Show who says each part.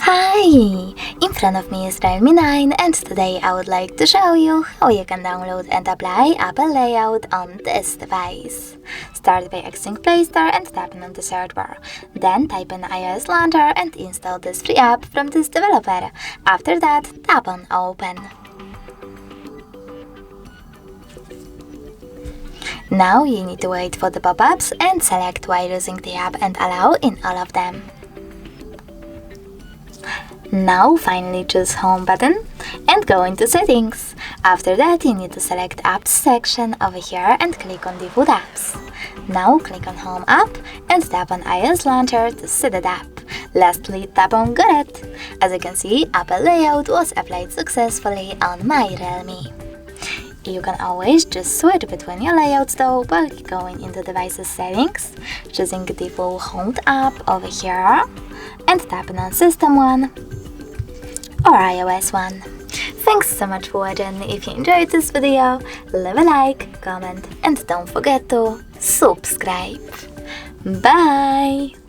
Speaker 1: Hi! In front of me is REALME 9 and today I would like to show you how you can download and apply Apple Layout on this device. Start by exiting Play Store and tapping on the search bar. Then type in iOS Launcher and install this free app from this developer. After that, tap on Open. Now you need to wait for the pop-ups and select while using the app and allow in all of them. Now finally choose Home button and go into Settings. After that you need to select Apps section over here and click on Default Apps. Now click on Home app and tap on iOS Launcher to see the app. Lastly, tap on Got it. As you can see, Apple Layout was applied successfully on my REALME. You can always just switch between your layouts though by going into Devices Settings, choosing the default Home app over here and tapping on System 1 or iOS 1. Thanks so much for watching. If you enjoyed this video, leave a like, comment and don't forget to subscribe. Bye!